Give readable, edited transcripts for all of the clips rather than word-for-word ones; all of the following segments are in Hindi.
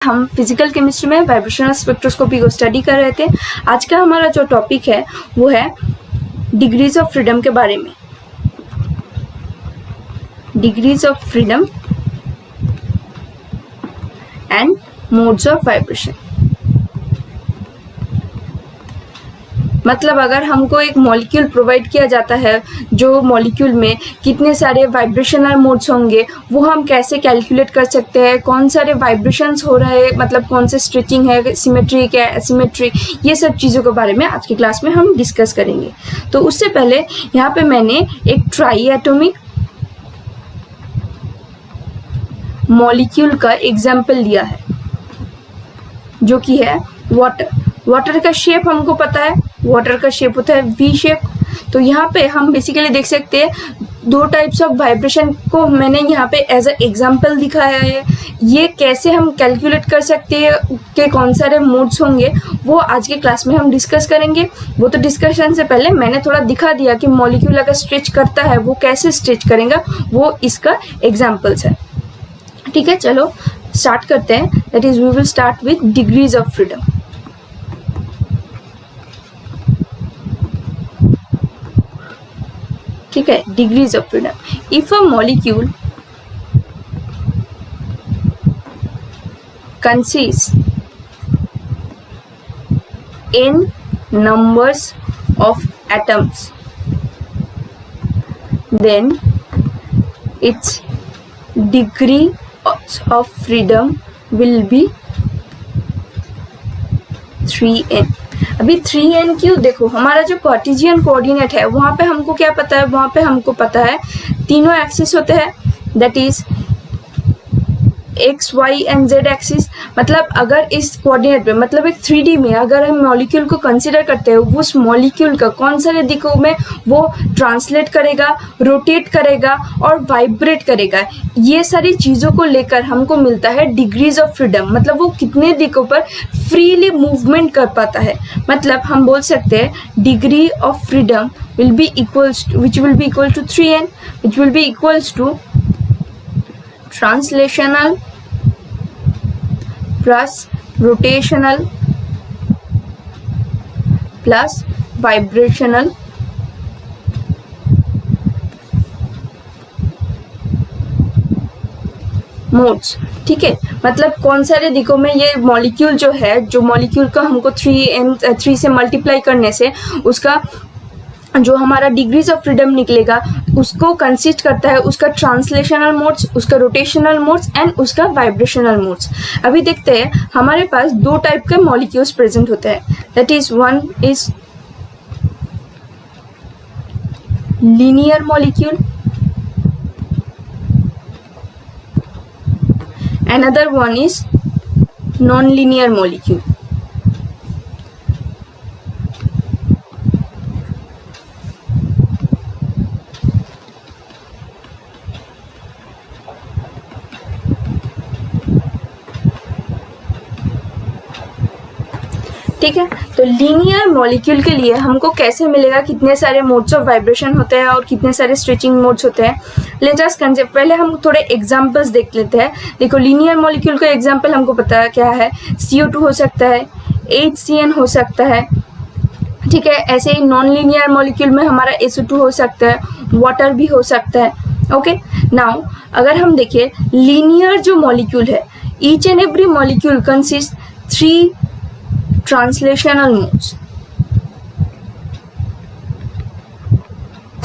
हम फिजिकल केमिस्ट्री में वाइब्रेशनल स्पेक्ट्रोस्कोपी को स्टडी कर रहे थे। आज का हमारा जो टॉपिक है वो है डिग्रीज ऑफ फ्रीडम के बारे में। Degrees of freedom and modes of vibration. मतलब अगर हमको एक मॉलिक्यूल प्रोवाइड किया जाता है जो मॉलिक्यूल में कितने सारे वाइब्रेशनल मोड्स होंगे वो हम कैसे कैलकुलेट कर सकते हैं, कौन सारे वाइब्रेशंस हो रहे हैं, मतलब कौन से स्ट्रेचिंग है, सिमेट्रिक है, एसिमेट्रिक, ये सब चीज़ों के बारे में आज की क्लास में हम डिस्कस करेंगे। तो उससे पहले यहाँ पे मैंने एक ट्राई एटॉमिक मॉलिक्यूल का एग्जाम्पल लिया है जो कि है वाटर। वाटर का शेप हमको पता है, वाटर का शेप होता है वी शेप। तो यहाँ पे हम बेसिकली देख सकते हैं दो टाइप्स ऑफ वाइब्रेशन को मैंने यहाँ पे एज अ एग्जांपल दिखाया है। ये कैसे हम कैलकुलेट कर सकते हैं कि कौन सारे मोड्स होंगे वो आज के क्लास में हम डिस्कस करेंगे। वो तो डिस्कशन से पहले मैंने थोड़ा दिखा दिया कि मॉलिक्यूल अगर स्ट्रेच करता है वो कैसे स्ट्रेच करेगा, वो इसका एग्जाम्पल्स है। ठीक है, चलो स्टार्ट करते हैं। That is we will start with degrees of freedom. ठीक है, degrees of freedom. If a molecule consists in numbers of atoms, then its degree of freedom will be 3n। अभी 3n क्यों? देखो हमारा जो कार्टेशियन कोऑर्डिनेट है वहाँ पे हमको क्या पता है, वहाँ पे हमको पता है तीनों एक्सिस होते हैं, that is X Y and Z axis. मतलब अगर इस कोऑर्डिनेट में, मतलब एक 3D में अगर हम मॉलिक्यूल को कंसीडर करते हैं, उस मॉलिक्यूल का कौन सारे दिशों में वो ट्रांसलेट करेगा, रोटेट करेगा और वाइब्रेट करेगा, ये सारी चीज़ों को लेकर हमको मिलता है डिग्रीज ऑफ फ्रीडम। मतलब वो कितने दिशों पर फ्रीली मूवमेंट कर पाता है। मतलब हम बोल सकते हैं degree of freedom will be equals to, which will be equal to 3n, which will be equals to translational plus rotational plus vibrational modes. ठीक है, मतलब कौन सारे दिशों में ये मॉलिक्यूल जो है, जो मॉलिक्यूल का हमको 3 से मल्टीप्लाई करने से उसका जो हमारा डिग्रीज ऑफ फ्रीडम निकलेगा उसको कंसिस्ट करता है उसका ट्रांसलेशनल मोड्स, उसका रोटेशनल मोड्स एंड उसका वाइब्रेशनल मोड्स। अभी देखते हैं हमारे पास दो टाइप के मॉलिक्यूल्स प्रेजेंट होते हैं, that is one is linear molecule, another one is non-linear molecule। ठीक है, तो लीनियर मॉलिक्यूल के लिए हमको कैसे मिलेगा, कितने सारे मोड्स ऑफ वाइब्रेशन होते हैं और कितने सारे स्ट्रेचिंग मोड्स होते हैं। लेट अस कंसेप्ट, पहले हम थोड़े एग्जांपल्स देख लेते हैं। देखो लीनियर मॉलिक्यूल का एग्जांपल हमको पता है क्या है, CO2 हो सकता है, HCN हो सकता है। ठीक है, ऐसे ही नॉन लीनियर मॉलिक्यूल में हमारा SO2 हो सकता है, वाटर भी हो सकता है। ओके, नाउ अगर हम देखें लीनियर जो मॉलिक्यूल है, each and every molecule consist 3 translational modes,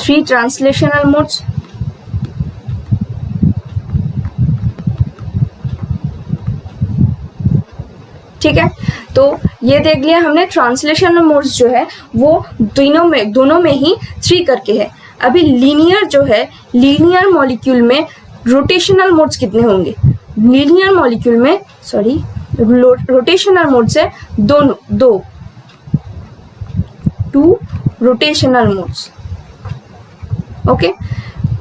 3 translational modes। ठीक है, तो ये देख लिया हमने ट्रांसलेशनल मोड्स जो है वो दोनों में ही 3 करके है। अभी लीनियर जो है, लीनियर मॉलिक्यूल में रोटेशनल मोड्स कितने होंगे? लीनियर मॉलिक्यूल में रोटेशनल मोड्स है दो 2 रोटेशनल मोड्स। ओके,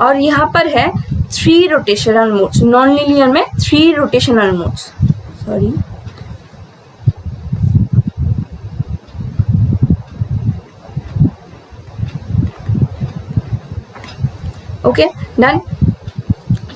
और यहाँ पर है 3 रोटेशनल मोड्स। नॉन लीनियर में 3 rotational modes. Sorry, okay done.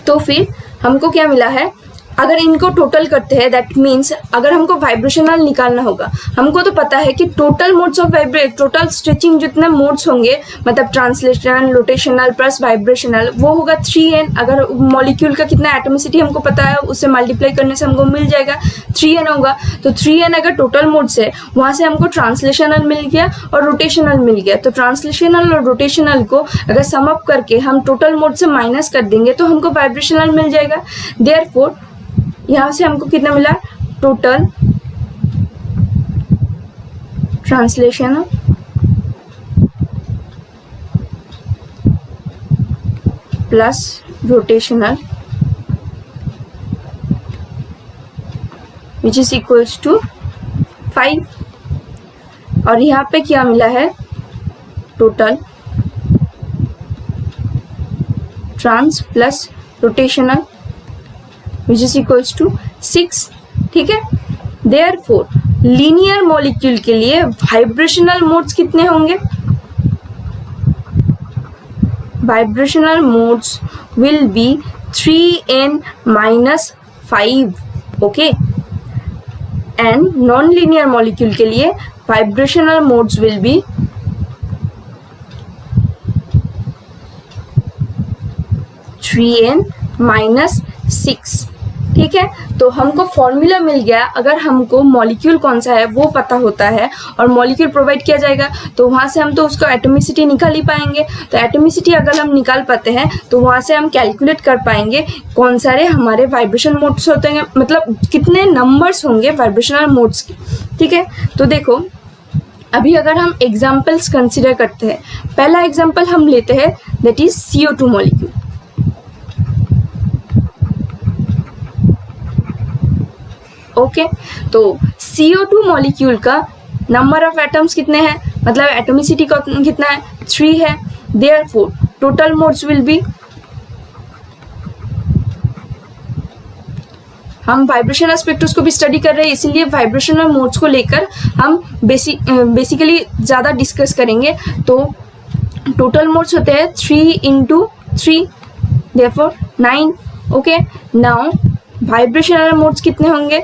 तो फिर हमको क्या मिला है, अगर इनको टोटल करते हैं दैट मीन्स अगर हमको वाइब्रेशनल निकालना होगा, हमको तो पता है कि total modes of total stretching जितने मोड्स होंगे मतलब ट्रांसलेशनल, रोटेशनल प्लस वाइब्रेशनल वो होगा 3n। अगर मॉलिक्यूल का कितना एटॉमिसिटी हमको पता है उससे मल्टीप्लाई करने से हमको मिल जाएगा 3n होगा। तो 3n अगर टोटल मोड्स है वहाँ से हमको ट्रांसलेशनल मिल गया और रोटेशनल मिल गया। तो ट्रांसलेशनल और रोटेशनल को अगर सम अप करके हम टोटल मोड से माइनस कर देंगे तो हमको वाइब्रेशनल मिल जाएगा। देयरफॉर यहाँ से हमको कितना मिला, total translational plus rotational which is equals to 5। और यहाँ पे क्या मिला है, total trans plus rotational which is equals to 6। ठीक है, देयरफॉर लीनियर मॉलिक्यूल के लिए वाइब्रेशनल मोड्स कितने होंगे, vibrational modes will be 3n minus 5। Okay, and non linear molecule के लिए vibrational modes will be 3n minus 6। ठीक है, तो हमको फॉर्मूला मिल गया। अगर हमको मॉलिक्यूल कौन सा है वो पता होता है और मॉलिक्यूल प्रोवाइड किया जाएगा तो वहाँ से हम तो उसका एटॉमिसिटी निकाल ही पाएंगे। तो एटॉमिसिटी अगर हम निकाल पाते हैं तो वहाँ से हम कैलकुलेट कर पाएंगे कौन सारे हमारे वाइब्रेशन मोड्स होते हैं, मतलब कितने नंबर्स होंगे वाइब्रेशनल मोड्स के। ठीक है, तो देखो अभी अगर हम एग्जाम्पल्स कंसिडर करते हैं, पहला एग्जाम्पल हम लेते हैं that is CO2 molecule. Okay, तो CO2 मॉलिक्यूल का नंबर ऑफ एटम्स कितने हैं, मतलब एटॉमिसिटी कितना है, 3 है। Therefore total modes will be, हम वाइब्रेशनल स्पेक्ट्रोस्कोपी स्टडी कर रहे हैं इसीलिए वाइब्रेशनल मोड्स को लेकर हम बेसिकली ज़्यादा डिस्कस करेंगे। तो टोटल मोड्स होते हैं 3 × 3 therefore 9। Okay, now vibrational modes कितने होंगे,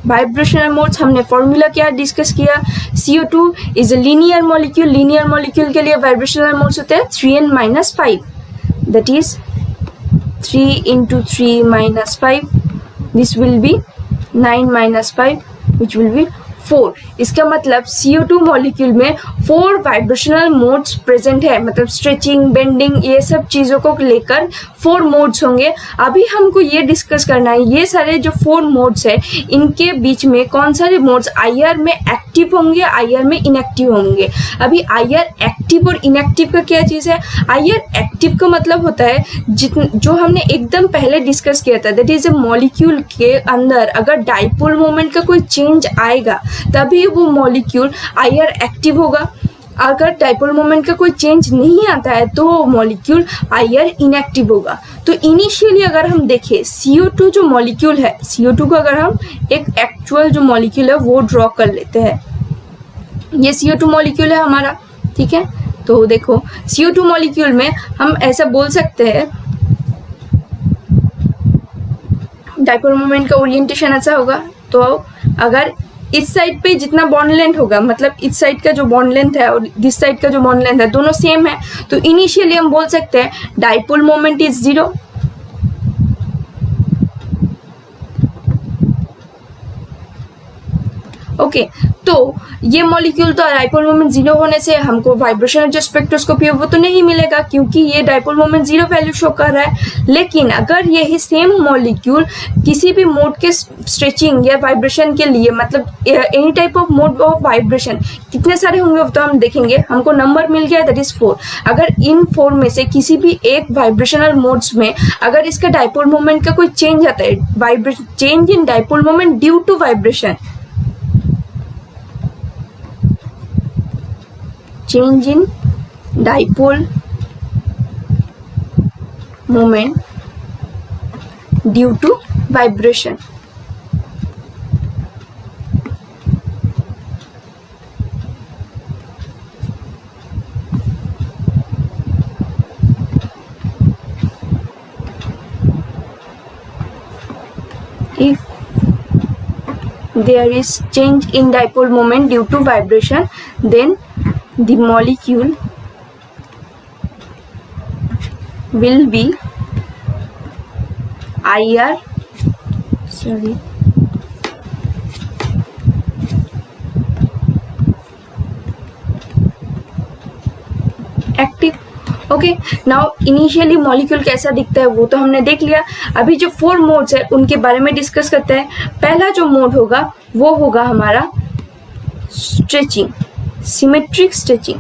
वाइब्रेशनल मोड्स हमने फॉर्मूला क्या डिस्कस किया, CO2 is a linear molecule. Linear molecule के लिए वाइब्रेशनल मोड्स होते हैं 3n minus 5, that is 3 × 3 minus 5, this will be 9 minus 5 which will B 4। इसका मतलब CO2 मॉलिक्यूल में 4 वाइब्रेशनल मोड्स प्रेजेंट है, मतलब स्ट्रेचिंग, बेंडिंग, ये सब चीज़ों को लेकर 4 मोड्स होंगे। अभी हमको ये डिस्कस करना है ये सारे जो 4 मोड्स है इनके बीच में कौन सारे मोड्स IR में एक्टिव होंगे, IR में इनएक्टिव होंगे। अभी IR एक्टिव और इनएक्टिव का क्या चीज़ है, IR एक्टिव का मतलब होता है जो हमने एकदम पहले डिस्कस किया था, दैट इज ए मॉलिक्यूल के अंदर अगर डाइपोल मोमेंट का कोई चेंज आएगा तभी वो मॉलिक्यूल IR एक्टिव होगा। अगर डाइपोल मोमेंट का कोई चेंज नहीं आता है तो मॉलिक्यूल IR इनएक्टिव होगा। तो इनिशियली अगर हम देखें CO2 जो मॉलिक्यूल है, CO2 को अगर हम एक एक्चुअल जो मॉलिक्यूल है वो ड्रॉ कर लेते हैं, ये CO2 मॉलिक्यूल है हमारा। ठीक है, तो देखो CO2 मॉलिक्यूल में हम ऐसा बोल सकते हैं डाइपोल मोमेंट का ओरिएंटेशन ऐसा होगा। तो अगर इस साइड पे जितना बॉन्ड लेंथ होगा, मतलब इस साइड का जो बॉन्ड लेंथ है और दिस साइड का जो बॉन्ड लेंथ है दोनों सेम है, तो इनिशियली हम बोल सकते हैं डाइपोल मोमेंट इज 0। ओके, तो ये मॉलिक्यूल तो डाइपोल मोमेंट 0 होने से हमको वाइब्रेशनल जो स्पेक्ट्रोस्कोपी है वो तो नहीं मिलेगा क्योंकि ये डाइपोल मोमेंट 0 वैल्यू शो कर रहा है। लेकिन अगर यही सेम मॉलिक्यूल किसी भी मोड के स्ट्रेचिंग या वाइब्रेशन के लिए, मतलब any type of mode of vibration कितने सारे होंगे वो तो हम देखेंगे, हमको नंबर मिल गया दैट इज 4। अगर इन 4 में से किसी भी एक वाइब्रेशनल मोड्स में अगर इसका डाइपोल मोमेंट का कोई चेंज आता है, vibration change in dipole moment due to vibration, change in dipole moment due to vibration, if there is change in dipole moment due to vibration, then the molecule will be IR active. Okay, now initially molecule कैसा दिखता है वो तो हमने देख लिया। अभी जो 4 मोड्स है उनके बारे में डिस्कस करते हैं। पहला जो मोड होगा वो होगा हमारा stretching, symmetric stretching.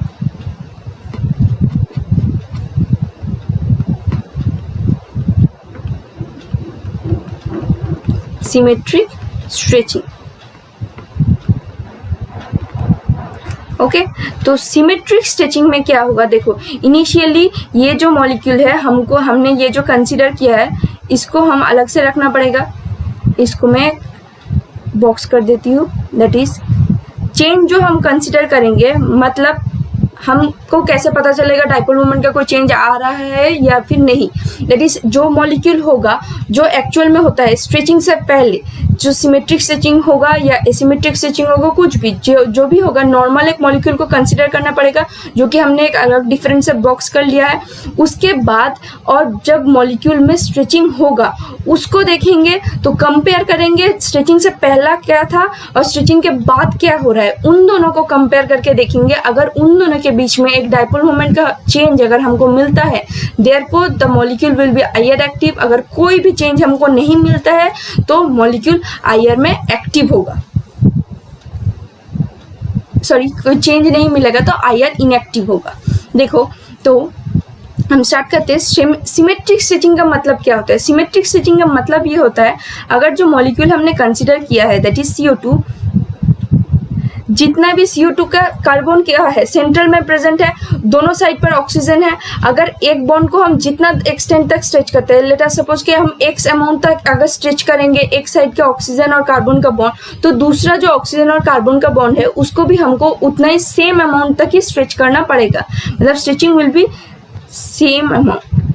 Symmetric stretching. Okay, तो सिमेट्रिक स्ट्रेचिंग में क्या होगा, देखो इनिशियली ये जो मॉलिक्यूल है हमने ये जो कंसीडर किया है इसको हम अलग से रखना पड़ेगा। इसको मैं बॉक्स कर देती हूँ। दैट इज चेंज जो हम कंसीडर करेंगे, मतलब हमको कैसे पता चलेगा डाइपोल मोमेंट का कोई चेंज आ रहा है या फिर नहीं। दैट इज जो मॉलिक्यूल होगा जो एक्चुअल में होता है स्ट्रेचिंग से पहले, जो सिमेट्रिक स्ट्रेचिंग होगा या एसिमेट्रिक स्ट्रेचिंग होगा, कुछ भी जो भी होगा, नॉर्मल एक मॉलिक्यूल को कंसीडर करना पड़ेगा जो कि हमने एक अलग डिफरेंट से बॉक्स कर लिया है। उसके बाद और जब मॉलिक्यूल में स्ट्रेचिंग होगा उसको देखेंगे तो कंपेयर करेंगे स्ट्रेचिंग से पहला क्या था और स्ट्रेचिंग के बाद क्या हो रहा है, उन दोनों को कंपेयर करके देखेंगे। अगर उन दोनों के बीच में एक डाइपोल मोमेंट का चेंज अगर हमको मिलता है, therefore the molecule will be IR active. अगर कोई भी चेंज हमको नहीं मिलता है तो मॉलिक्यूल आईआर में एक्टिव होगा। सॉरी, कोई चेंज नहीं मिलेगा तो आईआर इनएक्टिव होगा। देखो, तो हम स्टार्ट करते हैं। सिमेट्रिक स्ट्रेचिंग का मतलब क्या होता है? सिमेट्रिक स्ट्रेचिंग का मतलब ये होता है, अगर जो मॉलिक्यूल हमने कंसीडर किया है दैट इज CO2, जितना भी CO2 का कार्बन क्या है सेंट्रल में प्रेजेंट है, दोनों साइड पर ऑक्सीजन है। अगर एक बॉन्ड को हम जितना एक्सटेंड तक स्ट्रेच करते हैं, लेट अस सपोज कि हम x अमाउंट तक अगर स्ट्रेच करेंगे एक साइड के ऑक्सीजन और कार्बन का बॉन्ड, तो दूसरा जो ऑक्सीजन और कार्बन का बॉन्ड है उसको भी हमको उतना ही सेम अमाउंट तक ही स्ट्रेच करना पड़ेगा। मतलब stretching will be same amount.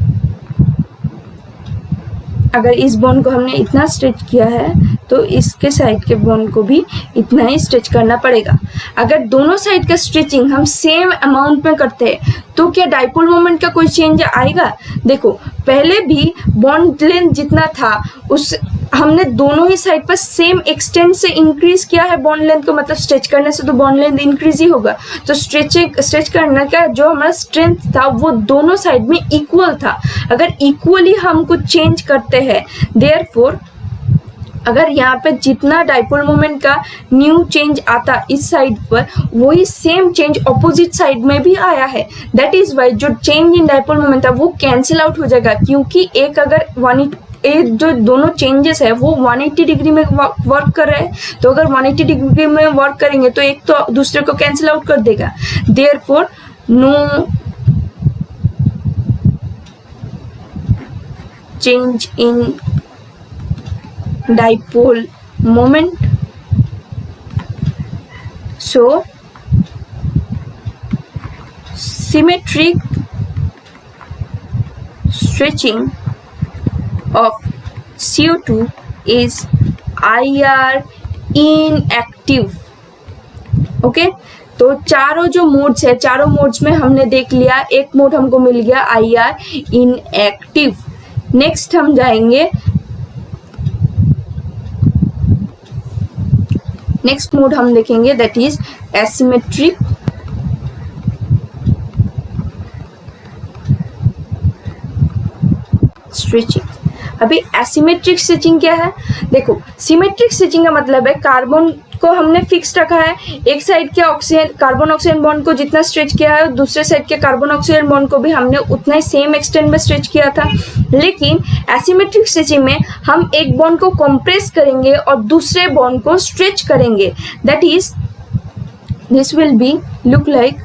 अगर इस बॉन्ड को हमने इतना स्ट्रेच किया है तो इसके साइड के बॉन्ड को भी इतना ही स्ट्रेच करना पड़ेगा। अगर दोनों साइड का स्ट्रेचिंग हम सेम अमाउंट में करते हैं तो क्या डाइपोल मोमेंट का कोई चेंज आएगा? देखो, पहले भी बॉन्ड लेंथ जितना था उस हमने दोनों ही साइड पर सेम एक्सटेंट से इंक्रीज किया है बॉन्ड लेंथ को, मतलब स्ट्रेच करने से तो बॉन्ड लेंथ इंक्रीज ही होगा। तो स्ट्रेच करने का जो हमारा स्ट्रेंथ था वो दोनों साइड में इक्वल था। अगर इक्वली हम कुछ चेंज करते हैं, देयरफॉर अगर यहाँ पे जितना डाइपोल मोमेंट का न्यू चेंज आता इस साइड पर, वही सेम चेंज ऑपोजिट साइड में भी आया है। दैट इज वाई जो चेंज इन डाइपोल मोमेंट था वो कैंसिल आउट हो जाएगा, क्योंकि एक अगर जो दोनों चेंजेस है वो 180 डिग्री में वर्क कर रहे हैं, तो अगर 180 डिग्री में वर्क करेंगे तो एक तो दूसरे को कैंसिल आउट कर देगा। Therefore no change in dipole moment. So symmetric stretching of CO2 is IR inactive. Okay, तो चारों जो मोड्स है, चारों मोड्स में हमने देख लिया, एक मोड हमको मिल गया IR inactive। नेक्स्ट हम जाएंगे, नेक्स्ट मोड हम देखेंगे दैट इज एसिमेट्रिक स्ट्रेचिंग। अभी एसिमेट्रिक स्ट्रेचिंग क्या है? देखो, सिमेट्रिक स्ट्रेचिंग का मतलब है कार्बन को हमने फिक्स रखा है, एक साइड के ऑक्सीजन कार्बन ऑक्सीजन बॉन्ड को जितना स्ट्रेच किया है दूसरे साइड के कार्बन ऑक्सीजन बॉन्ड को भी हमने उतना ही सेम एक्सटेंट में स्ट्रेच किया था। लेकिन एसिमेट्रिक स्ट्रेचिंग में हम एक बॉन्ड को कंप्रेस करेंगे और दूसरे बॉन्ड को स्ट्रेच करेंगे। That is this will be look like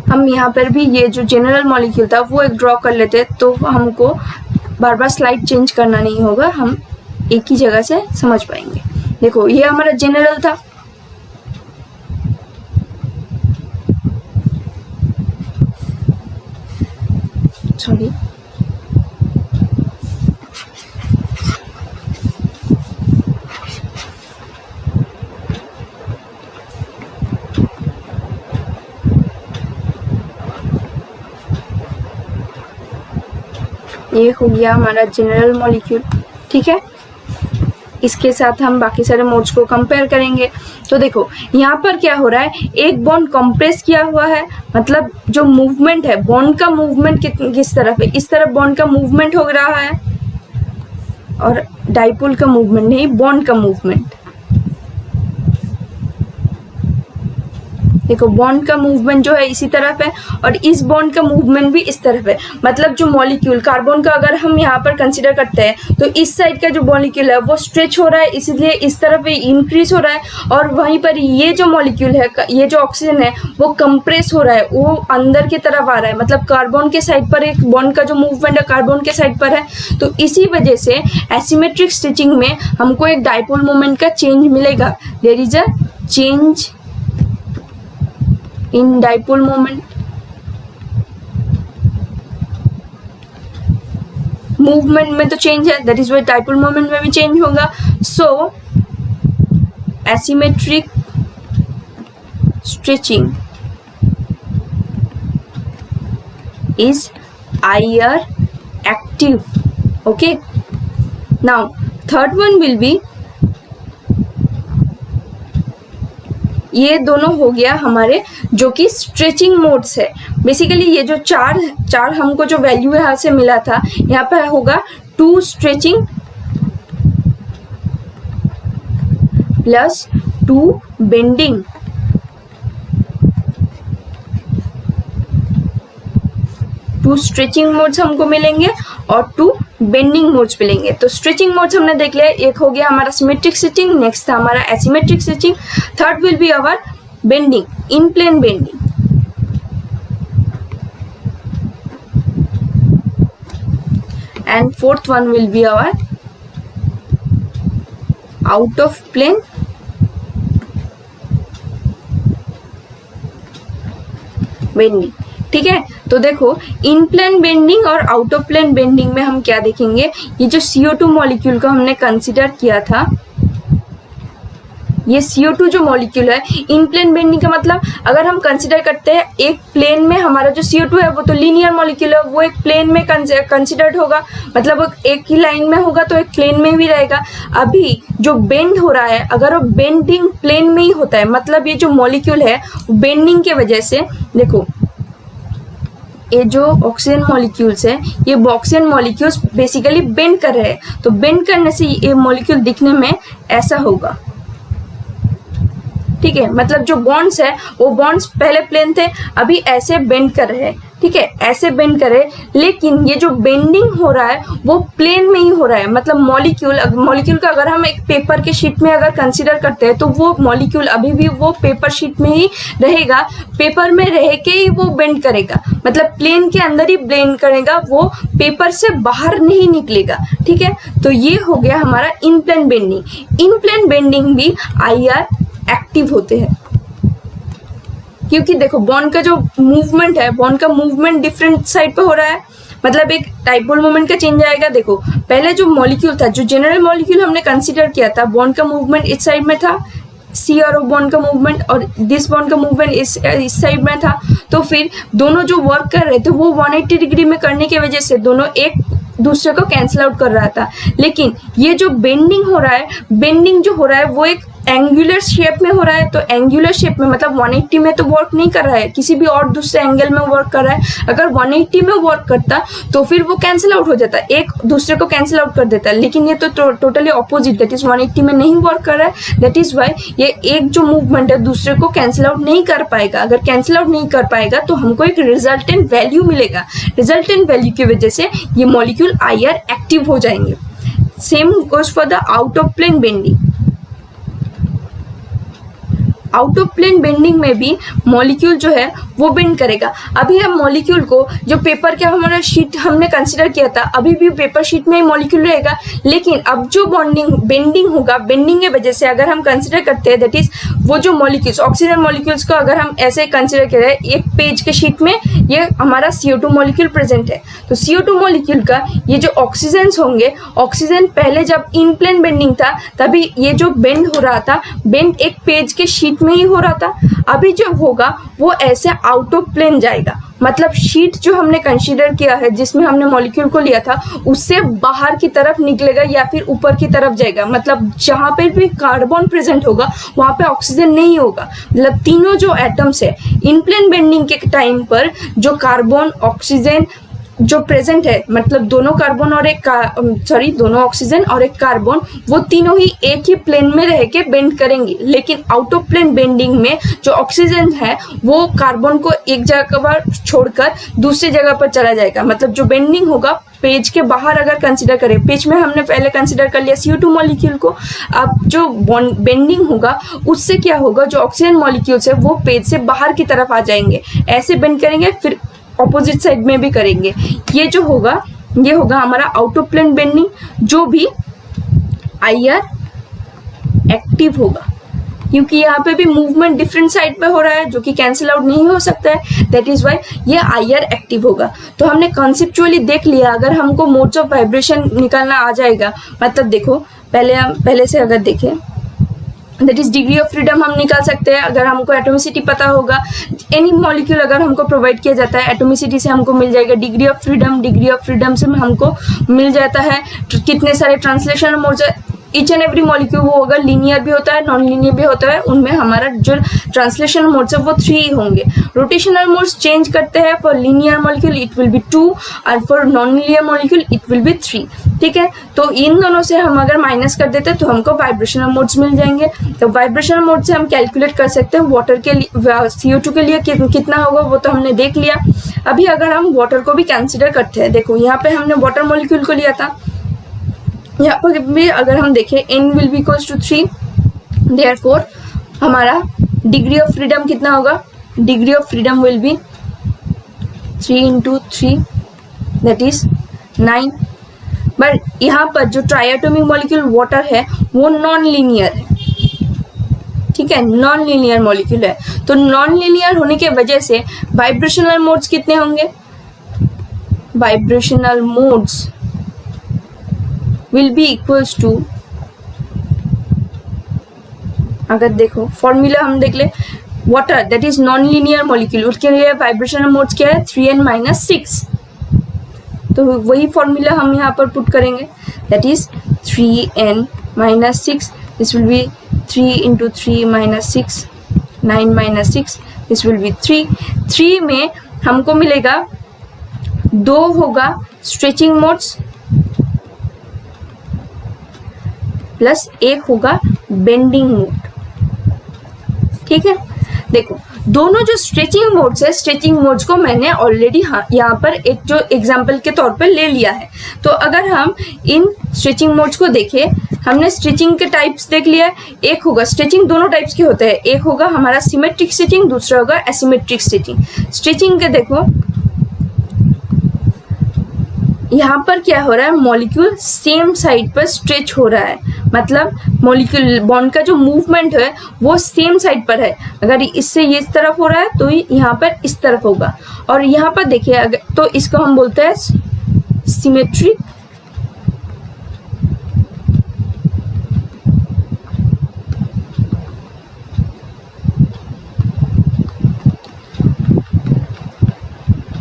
हम यहाँ पर भी ये जो जनरल मॉलिक्यूल था वो एक ड्रॉ कर लेते, तो हमको बार बार स्लाइड चेंज करना नहीं होगा, हम एक ही जगह से समझ पाएंगे। देखो, ये हमारा जनरल था, सॉरी, ये हो गया हमारा जनरल मॉलिक्यूल। ठीक है, इसके साथ हम बाकी सारे मोड्स को कंपेयर करेंगे। तो देखो यहाँ पर क्या हो रहा है, एक बॉन्ड कंप्रेस किया हुआ है, मतलब जो मूवमेंट है, बॉन्ड का मूवमेंट किस तरफ है, इस तरफ बॉन्ड का मूवमेंट हो रहा है, और डाइपोल का मूवमेंट नहीं, बॉन्ड का मूवमेंट। देखो बॉन्ड का मूवमेंट जो है इसी तरफ है और इस बॉन्ड का मूवमेंट भी इस तरफ है। मतलब जो मॉलिक्यूल कार्बन का अगर हम यहाँ पर कंसीडर करते हैं तो इस साइड का जो मॉलिक्यूल है वो स्ट्रेच हो रहा है, इसलिए इस तरफ इंक्रीज हो रहा है, और वहीं पर ये जो मॉलिक्यूल है, ये जो ऑक्सीजन है वो कंप्रेस हो रहा है, वो अंदर की तरफ आ रहा है। मतलब कार्बन के साइड पर एक बॉन्ड का जो मूवमेंट है कार्बन के साइड पर है, तो इसी वजह से एसिमेट्रिक स्टिचिंग में हमको एक डाइपोल मोमेंट का चेंज मिलेगा। There is a change in dipole moment, movement में तो चेंज है, that is why dipole moment में भी चेंज होगा। So asymmetric stretching is IR active. Okay, now third one will be, ये दोनों हो गया हमारे जो कि स्ट्रेचिंग मोड्स है। बेसिकली ये जो चार हमको जो वैल्यू यहाँ से मिला था, यहाँ पर होगा 2 stretching plus 2 bending, two stretching modes हमको मिलेंगे और 2 बेंडिंग मोड्स मिलेंगे। तो स्ट्रेचिंग मोड्स हमने देख लिया, एक हो गया हमारा सिमेट्रिक स्टिचिंग, नेक्स्ट था हमारा asymmetric stretching, third will be our bending, in plane bending. And fourth one will be our out of plane bending. ठीक है, तो देखो इन प्लेन बेंडिंग और आउट ऑफ प्लेन बेंडिंग में हम क्या देखेंगे, ये जो CO2 मॉलिक्यूल को हमने कंसीडर किया था, ये CO2 जो मॉलिक्यूल है, इन प्लेन बेंडिंग का मतलब अगर हम कंसीडर करते हैं एक प्लेन में, हमारा जो CO2 है वो तो लीनियर मॉलिक्यूल है, वो एक प्लेन में कंसीडर्ड होगा, मतलब एक ही लाइन में होगा तो एक प्लेन में भी रहेगा। अभी जो बेंड हो रहा है, अगर वो बेंडिंग प्लेन में ही होता है, मतलब ये जो मॉलिक्यूल है बेंडिंग के वजह से, देखो ये जो ऑक्सीजन मॉलिक्यूल्स है, ये ऑक्सीजन मॉलिक्यूल्स बेसिकली बेंड कर रहे हैं, तो बेंड करने से ये मॉलिक्यूल दिखने में ऐसा होगा। ठीक है, मतलब जो बॉन्ड्स है वो बॉन्ड्स पहले प्लेन थे, अभी ऐसे बेंड कर रहे हैं। ठीक है, ऐसे बेंड करे, लेकिन ये जो बेंडिंग हो रहा है वो प्लेन में ही हो रहा है। मतलब मॉलिक्यूल का अगर हम एक पेपर के शीट में अगर कंसीडर करते हैं तो वो मॉलिक्यूल अभी भी वो पेपर शीट में ही रहेगा, पेपर में रह के ही वो बेंड करेगा, मतलब प्लेन के अंदर ही बेंड करेगा, वो पेपर से बाहर नहीं निकलेगा। ठीक है, तो ये हो गया हमारा इन plane bending. In plane bending भी IR एक्टिव होते हैं, क्योंकि देखो बॉन्ड का जो मूवमेंट है, बॉन्ड का मूवमेंट डिफरेंट साइड पे हो रहा है, मतलब एक डाइपोल मोमेंट का चेंज आएगा। देखो पहले जो मॉलिक्यूल था, जो जनरल मॉलिक्यूल हमने कंसीडर किया था, बॉन्ड का मूवमेंट इस साइड में था, CRO बॉन्ड का मूवमेंट, और दिस बॉन्ड का मूवमेंट इस साइड में था। तो फिर दोनों जो वर्क कर रहे थे वो 180 डिग्री में करने की वजह से दोनों एक दूसरे को कैंसिल आउट कर रहा था। लेकिन ये जो बेंडिंग हो रहा है, बेंडिंग जो हो रहा है वो एक एंगुलर शेप में हो रहा है, तो एंगुलर शेप में मतलब 180 में तो वर्क नहीं कर रहा है, किसी भी और दूसरे एंगल में वर्क कर रहा है। अगर 180 में वर्क करता तो फिर वो कैंसिल आउट हो जाता, एक दूसरे को कैंसिल आउट कर देता, लेकिन ये तो टोटली ऑपोजिट, दैट इज 180 में नहीं वर्क कर रहा है। दैट इज वाई ये एक जो मूवमेंट है दूसरे को कैंसिल आउट नहीं कर पाएगा। अगर कैंसिल आउट नहीं कर पाएगा तो हमको एक रिजल्टेंट वैल्यू मिलेगा, रिजल्टेंट वैल्यू की वजह से ये मॉलिक्यूल IR एक्टिव हो जाएंगे। Same goes for the out of plane bending. Out of plane bending में भी मॉलिक्यूल जो है वो बेंड करेगा। अभी हम मॉलिक्यूल को जो पेपर का हमारा शीट हमने कंसिडर किया था, अभी भी पेपर शीट में ही मॉलिक्यूल रहेगा, लेकिन अब जो बेंडिंग होगा, बेंडिंग की वजह से अगर हम कंसिडर करते हैं, दैट इज वो जो मॉलिक्यूल्स, ऑक्सीजन मॉलिक्यूल्स को अगर हम ऐसे कंसिडर करें, एक पेज के शीट में ये हमारा CO2 मॉलिक्यूल प्रेजेंट है, तो CO2 मॉलिक्यूल का ये जो ऑक्सीजन होंगे, ऑक्सीजन पहले जब इन प्लेन बेंडिंग था तभी ये जो बेंड हो रहा था, बेंड एक पेज के शीट में ही हो रहा था। अभी जो होगा वो ऐसे आउट ऑफ प्लेन जाएगा, मतलब शीट जो हमने कंसीडर किया है जिसमें हमने मॉलिक्यूल को लिया था उससे बाहर की तरफ निकलेगा या फिर ऊपर की तरफ जाएगा। मतलब जहां पे भी कार्बन प्रेजेंट होगा वहां पे ऑक्सीजन नहीं होगा। मतलब तीनों जो एटम्स है इन प्लेन बेंडिंग के टाइम पर जो कार्बन ऑक्सीजन जो प्रेजेंट है, मतलब दोनों कार्बन और दोनों ऑक्सीजन और एक कार्बन, वो तीनों ही एक ही प्लेन में रह के बेंड करेंगे। लेकिन आउट ऑफ प्लेन बेंडिंग में जो ऑक्सीजन है वो कार्बन को एक जगह पर छोड़कर दूसरी जगह पर चला जाएगा। मतलब जो बेंडिंग होगा पेज के बाहर अगर कंसीडर करें, पेज में हमने पहले कंसीडर कर लिया CO2 मॉलिक्यूल को, अब जो बेंडिंग होगा उससे क्या होगा, जो ऑक्सीजन मॉलिक्यूल्स है वो पेज से बाहर की तरफ आ जाएंगे, ऐसे बेंड करेंगे, फिर ऑपोजिट साइड में भी करेंगे। ये जो होगा ये होगा हमारा आउट ऑफ प्लेन बेंडिंग, जो भी IR एक्टिव होगा, क्योंकि यहाँ पे भी मूवमेंट डिफरेंट साइड पे हो रहा है जो कि कैंसिल आउट नहीं हो सकता है, दैट इज वाई ये IR एक्टिव होगा। तो हमने कॉन्सेप्चुअली देख लिया, अगर हमको मोड्स ऑफ वाइब्रेशन निकालना आ जाएगा, मतलब देखो पहले से अगर देखें, that is degree of freedom हम निकाल सकते हैं अगर हमको एटोमिसिटी पता होगा। एनी मॉलिक्यूल अगर हमको प्रोवाइड किया जाता है एटोमिसिटी से हमको मिल जाएगा डिग्री ऑफ फ्रीडम से हमको मिल जाता है कितने सारे ट्रांसलेशन मोड्स है। ईच एंड एवरी मॉलिक्यूल वो अगर लीनियर भी होता है नॉन लीनियर भी होता है, उनमें हमारा जो ट्रांसलेशन मोड्स है वो 3 होंगे। रोटेशनल मोड्स चेंज करते हैं, for linear molecule it will be 2 और for non linear molecule it will be 3। ठीक है, तो इन दोनों से हम अगर माइनस कर देते हैं तो हमको वाइब्रेशनल मोड्स मिल जाएंगे। तो वाइब्रेशनल मोड से हम कैलकुलेट कर सकते हैं वाटर के लिए, CO2 के लिए कितना होगा वो तो हमने देख लिया। अभी अगर हम वाटर को भी कंसिडर करते हैं, देखो यहाँ पे हमने वाटर मॉलिक्यूल को लिया था, यहाँ पर भी अगर हम देखें n will be equals to 3, therefore हमारा डिग्री ऑफ फ्रीडम कितना होगा, degree of freedom will be 3 × 3 that is 9। But यहाँ पर जो ट्राइएटॉमिक मॉलिक्यूल वाटर है वो नॉन लीनियर है, ठीक है, नॉन लीनियर मॉलिक्यूल है। तो नॉन लीनियर होने के वजह से वाइब्रेशनल मोड्स कितने होंगे, vibrational modes will be equals to, अगर देखो फॉर्मूला हम देख ले, water that is non linear molecule, उसके लिए वाइब्रेशनल मोड्स क्या है 3n - 6, तो वही फॉर्मूला हम यहाँ पर पुट करेंगे, that is 3n - 6, this will be 3 × 3 - 6 9 - 6, this will be 3 में हमको मिलेगा 2 होगा स्ट्रेचिंग मोड्स प्लस 1 होगा बेंडिंग मोड। ठीक है, देखो दोनों जो स्ट्रेचिंग मोड्स है, स्ट्रेचिंग मोड्स को मैंने ऑलरेडी यहाँ पर एक जो एग्जांपल के तौर पर ले लिया है। तो अगर हम इन स्ट्रेचिंग मोड्स को देखें, हमने स्ट्रेचिंग के टाइप्स देख लिया है। एक होगा स्ट्रेचिंग, दोनों टाइप्स के होते हैं, एक होगा हमारा सिमेट्रिक स्ट्रेचिंग, दूसरा होगा एसिमेट्रिक स्ट्रेचिंग। स्ट्रेचिंग के देखो यहाँ पर क्या हो रहा है, मॉलिक्यूल सेम साइड पर स्ट्रेच हो रहा है, मतलब मॉलिक्यूल बॉन्ड का जो मूवमेंट है वो सेम साइड पर है। अगर इससे ये इस तरफ हो रहा है तो यहाँ पर इस तरफ होगा, और यहाँ पर देखिए अगर तो इसको हम बोलते हैं सिमेट्रिक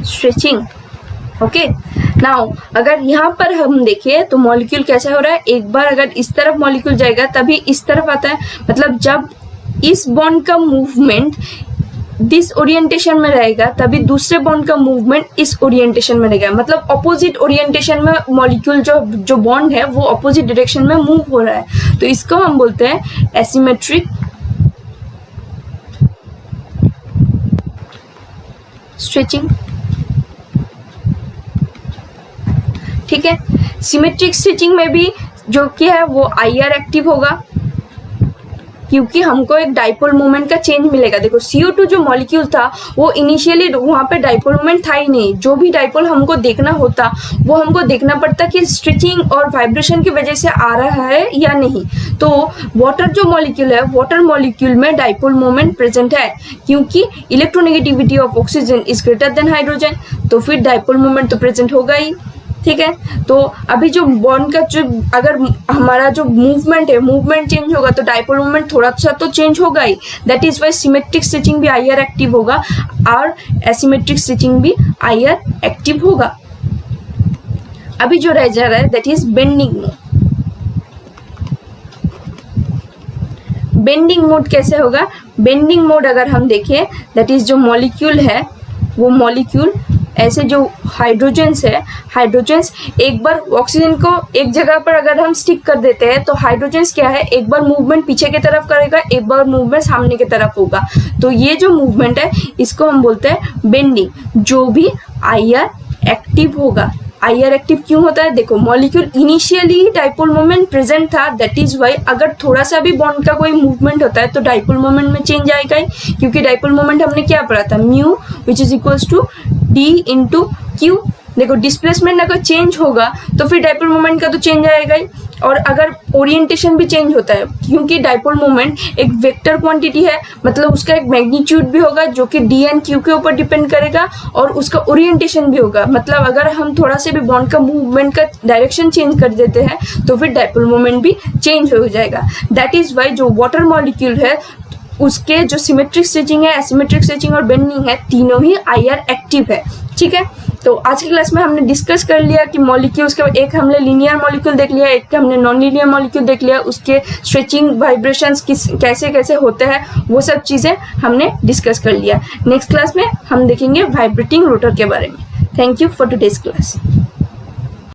स्ट्रेचिंग। ओके, नाउ अगर यहाँ पर हम देखें तो मॉलिक्यूल कैसा हो रहा है, एक बार अगर इस तरफ मॉलिक्यूल जाएगा तभी इस तरफ आता है, मतलब जब इस बॉन्ड का मूवमेंट दिस ओरिएंटेशन में रहेगा तभी दूसरे बॉन्ड का मूवमेंट इस ओरिएंटेशन में रहेगा, मतलब ऑपोजिट ओरिएंटेशन में मॉलिक्यूल जो बॉन्ड है वो ऑपोजिट डायरेक्शन में मूव हो रहा है, तो इसको हम बोलते हैं एसिमेट्रिक स्ट्रेचिंग। ठीक है, सिमेट्रिक स्ट्रेचिंग में भी जो क्या है वो IR एक्टिव होगा, क्योंकि हमको एक डाइपोल मोमेंट का चेंज मिलेगा। देखो CO2 जो मॉलिक्यूल था वो इनिशियली वहाँ पे डाइपोल मोमेंट था ही नहीं। जो भी डाइपोल हमको देखना होता वो हमको देखना पड़ता कि स्ट्रेचिंग और वाइब्रेशन की वजह से आ रहा है या नहीं। तो वाटर जो मॉलिक्यूल है, वाटर मॉलिक्यूल में डाइपोल मोमेंट प्रेजेंट है, क्योंकि electronegativity of oxygen is greater than hydrogen, तो फिर डाइपोल मोमेंट तो प्रेजेंट होगा ही। ठीक है, तो अभी जो बॉन्ड का जो अगर हमारा जो मूवमेंट है, मूवमेंट चेंज होगा तो डाइपोल मोमेंट थोड़ा सा तो चेंज होगा ही। That is why symmetric stretching भी IR एक्टिव होगा और एसिमेट्रिक स्टिचिंग भी IR एक्टिव होगा। अभी जो रह जा रहा है that is bending mode. Bending mode कैसे होगा? बेंडिंग मोड अगर हम देखें दैट इज जो मॉलिक्यूल है वो मॉलिक्यूल ऐसे जो हाइड्रोजन्स है, हाइड्रोजन्स एक बार ऑक्सीजन को एक जगह पर अगर हम स्टिक कर देते हैं तो हाइड्रोजन्स क्या है, एक बार मूवमेंट पीछे की तरफ करेगा, एक बार मूवमेंट सामने की तरफ होगा। तो ये जो मूवमेंट है इसको हम बोलते हैं बेंडिंग, जो भी IR एक्टिव होगा। IR एक्टिव क्यों होता है? देखो molecule initially dipole moment present था, दैट इज वाई अगर थोड़ा सा भी बॉन्ड का कोई मूवमेंट होता है तो डाइपोल मोमेंट में चेंज आएगा ही, क्योंकि डाइपोल मोमेंट हमने क्या पढ़ा था, mu which is equals to D into Q। देखो डिस्प्लेसमेंट अगर चेंज होगा तो फिर डाइपोल मोमेंट का तो चेंज आएगा ही, और अगर ओरिएंटेशन भी चेंज होता है, क्योंकि डाइपोल मोमेंट एक वेक्टर क्वांटिटी है, मतलब उसका एक मैग्नीट्यूड भी होगा जो कि D एंड Q के ऊपर डिपेंड करेगा, और उसका ओरिएंटेशन भी होगा। मतलब अगर हम थोड़ा से भी बॉन्ड का मूवमेंट का डायरेक्शन चेंज कर देते हैं तो फिर डाइपोल मोमेंट भी चेंज हो जाएगा। दैट इज वाई जो वाटर मॉलिक्यूल है उसके जो सिमेट्रिक स्टिचिंग है, एसिमेट्रिक स्टिचिंग और बेंडिंग है, तीनों ही IR एक्टिव है। ठीक है, तो आज की क्लास में हमने डिस्कस कर लिया कि मॉलिक्यूल्स के, एक हमने लीनियर मॉलिक्यूल देख लिया, एक हमने नॉन लीनियर मॉलिक्यूल देख लिया, उसके स्ट्रेचिंग वाइब्रेशंस कैसे कैसे होते हैं वो सब चीज़ें हमने डिस्कस कर लिया। नेक्स्ट क्लास में हम देखेंगे वाइब्रेटिंग रोटर के बारे में। Thank you for today's class.